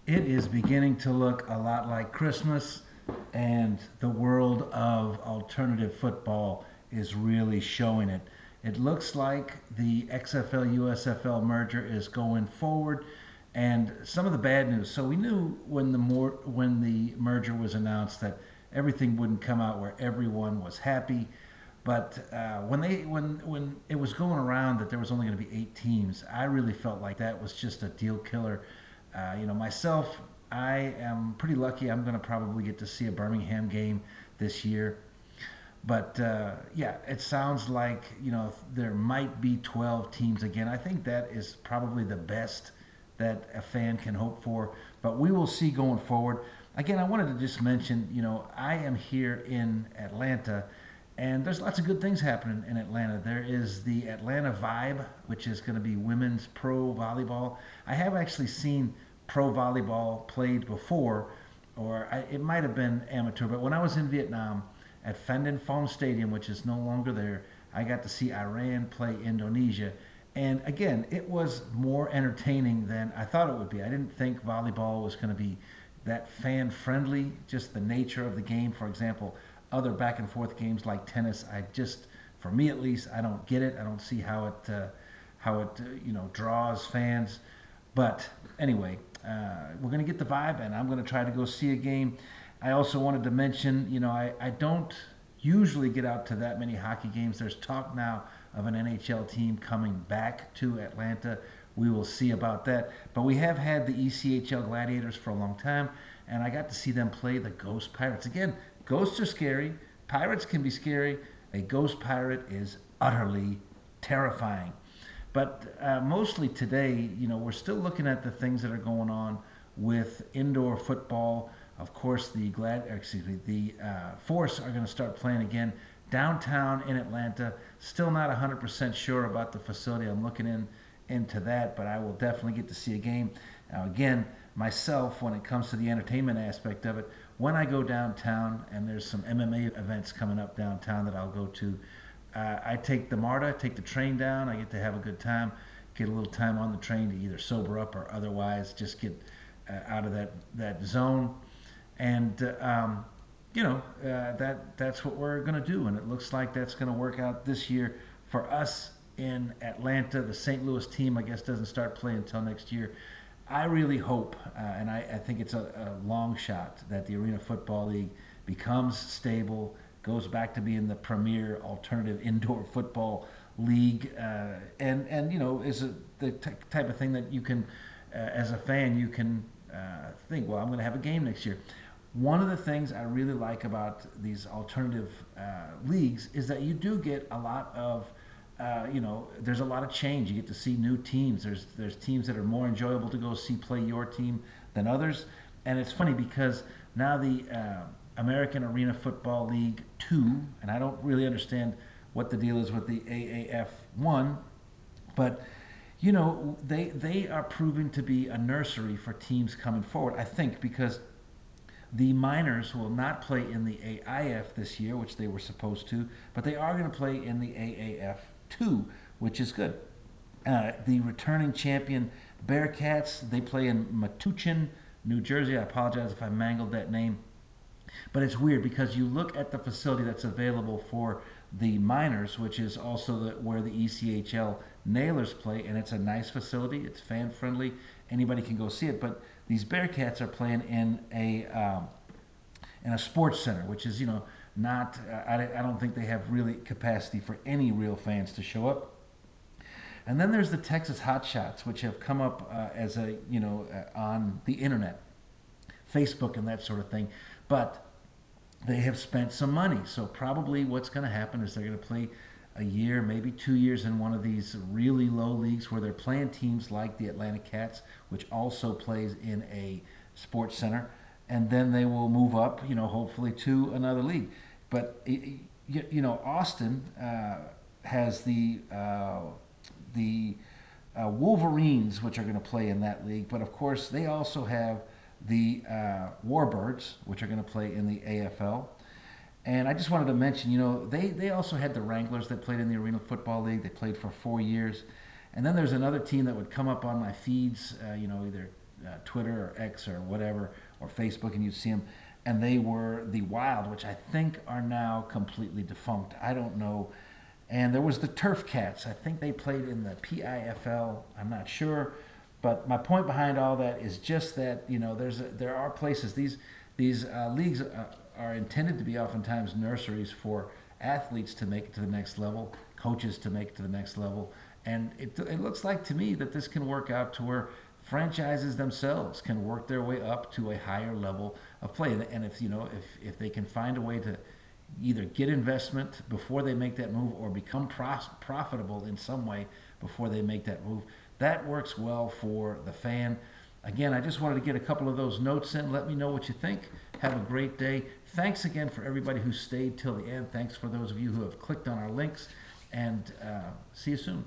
It is beginning to look a lot like Christmas, and the world of alternative football is really showing it. It looks like the XFL USFL merger is going forward, and some of the bad news. So we knew when the merger was announced that everything wouldn't come out where everyone was happy. But when it was going around that there was only going to be 8 teams, I really felt like that was just a deal killer. Myself, I am pretty lucky. I'm going to probably get to see a Birmingham game this year. But yeah, it sounds like there might be 12 teams again. I think that is probably the best that a fan can hope for. But we will see going forward. Again, I wanted to just mention, I am here in Atlanta, and there's lots of good things happening in Atlanta. There is the Atlanta Vibe, which is going to be women's pro volleyball. I have actually seen pro volleyball played before, or it might have been amateur, but when I was in Vietnam at Phan Phong Stadium, which is no longer there, I got to see Iran play Indonesia. And again, it was more entertaining than I thought it would be. I didn't think volleyball was going to be that fan friendly, just the nature of the game. For example, other back and forth games like tennis, for me at least, I don't get it. I don't see how it draws fans. But anyway, we're going to get the vibe, and I'm going to try to go see a game. I also wanted to mention, I don't usually get out to that many hockey games. There's talk now of an NHL team coming back to Atlanta. We will see about that. But we have had the ECHL Gladiators for a long time, and I got to see them play the Ghost Pirates. Again, ghosts are scary. Pirates can be scary. A ghost pirate is utterly terrifying. But mostly today, we're still looking at the things that are going on with indoor football. Of course, the Force are going to start playing again downtown in Atlanta. Still not 100% sure about the facility. I'm looking into that, but I will definitely get to see a game. Now, again, myself, when it comes to the entertainment aspect of it, when I go downtown and there's some MMA events coming up downtown that I'll go to, I take the MARTA, take the train down. I get to have a good time, get a little time on the train to either sober up or otherwise just get out of that zone. And that's what we're going to do, and it looks like that's going to work out this year for us in Atlanta. The St. Louis team, I guess, doesn't start playing until next year. I really hope, and I think it's a long shot, that the Arena Football League becomes stable, goes back to being the premier alternative indoor football league, and is the type of thing that you can, as a fan, you can think, well, I'm going to have a game next year. One of the things I really like about these alternative leagues is that you do get a lot of, there's a lot of change. You get to see new teams. There's teams that are more enjoyable to go see play your team than others. And it's funny because now the American Arena Football League 2, and I don't really understand what the deal is with the AAF1, but they are proving to be a nursery for teams coming forward. I think because the minors will not play in the AIF this year, which they were supposed to, but they are going to play in the AAF2, which is good. The returning champion Bearcats, they play in Metuchen, New Jersey. I apologize if I mangled that name. But it's weird because you look at the facility that's available for the minors, which is also where the ECHL Nailers play, and it's a nice facility. It's fan friendly. Anybody can go see it. But these Bearcats are playing in a sports center, which is not. I don't think they have really capacity for any real fans to show up. And then there's the Texas Hotshots, which have come up as on the internet, Facebook and that sort of thing. But they have spent some money. So probably what's going to happen is they're going to play a year, maybe 2 years in one of these really low leagues where they're playing teams like the Atlanta Cats, which also plays in a sports center. And then they will move up, hopefully to another league. But, Austin has the Wolverines, which are going to play in that league. But of course, they also have the Warbirds, which are going to play in the AFL. And I just wanted to mention, they also had the Wranglers that played in the Arena Football League. They played for 4 years. And then there's another team that would come up on my feeds, either Twitter or X or whatever, or Facebook, and you'd see them. And they were the Wild, which I think are now completely defunct. I don't know. And there was the Turf Cats. I think they played in the PIFL. I'm not sure. But my point behind all that is just that, there are places. These leagues are intended to be oftentimes nurseries for athletes to make it to the next level, coaches to make it to the next level, and it looks like to me that this can work out to where franchises themselves can work their way up to a higher level of play. And if they can find a way to either get investment before they make that move or become profitable in some way before they make that move, that works well for the fan. Again, I just wanted to get a couple of those notes in. Let me know what you think. Have a great day. Thanks again for everybody who stayed till the end. Thanks for those of you who have clicked on our links. And see you soon.